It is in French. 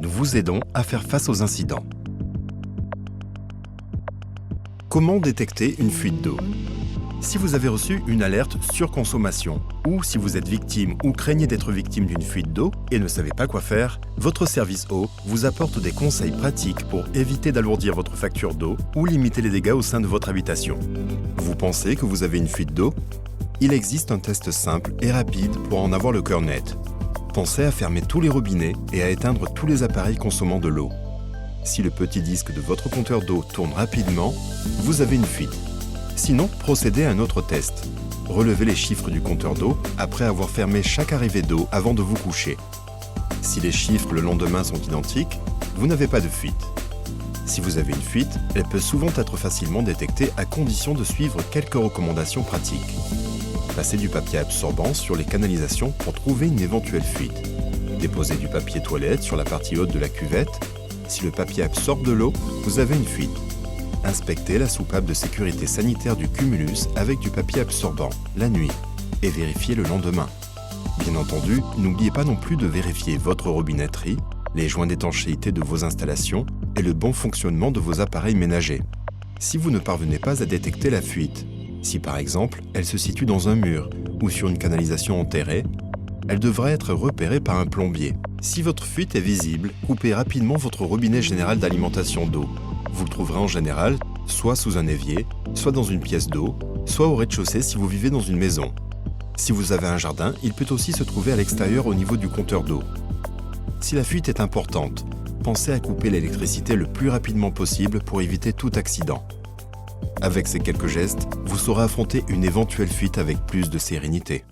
nous vous aidons à faire face aux incidents. Comment détecter une fuite d'eau? Si vous avez reçu une alerte surconsommation ou si vous êtes victime ou craignez d'être victime d'une fuite d'eau et ne savez pas quoi faire, votre service eau vous apporte des conseils pratiques pour éviter d'alourdir votre facture d'eau ou limiter les dégâts au sein de votre habitation. Vous pensez que vous avez une fuite d'eau? Il existe un test simple et rapide pour en avoir le cœur net. Pensez à fermer tous les robinets et à éteindre tous les appareils consommant de l'eau. Si le petit disque de votre compteur d'eau tourne rapidement, vous avez une fuite. Sinon, procédez à un autre test. Relevez les chiffres du compteur d'eau après avoir fermé chaque arrivée d'eau avant de vous coucher. Si les chiffres le lendemain sont identiques, vous n'avez pas de fuite. Si vous avez une fuite, elle peut souvent être facilement détectée à condition de suivre quelques recommandations pratiques. Passez du papier absorbant sur les canalisations pour trouver une éventuelle fuite. Déposez du papier toilette sur la partie haute de la cuvette. Si le papier absorbe de l'eau, vous avez une fuite. Inspectez la soupape de sécurité sanitaire du cumulus avec du papier absorbant la nuit et vérifiez le lendemain. Bien entendu, n'oubliez pas non plus de vérifier votre robinetterie, les joints d'étanchéité de vos installations et le bon fonctionnement de vos appareils ménagers. Si vous ne parvenez pas à détecter la fuite, si par exemple elle se situe dans un mur ou sur une canalisation enterrée, elle devra être repérée par un plombier. Si votre fuite est visible, coupez rapidement votre robinet général d'alimentation d'eau. Vous le trouverez en général soit sous un évier, soit dans une pièce d'eau, soit au rez-de-chaussée si vous vivez dans une maison. Si vous avez un jardin, il peut aussi se trouver à l'extérieur au niveau du compteur d'eau. Si la fuite est importante, pensez à couper l'électricité le plus rapidement possible pour éviter tout accident. Avec ces quelques gestes, vous saurez affronter une éventuelle fuite avec plus de sérénité.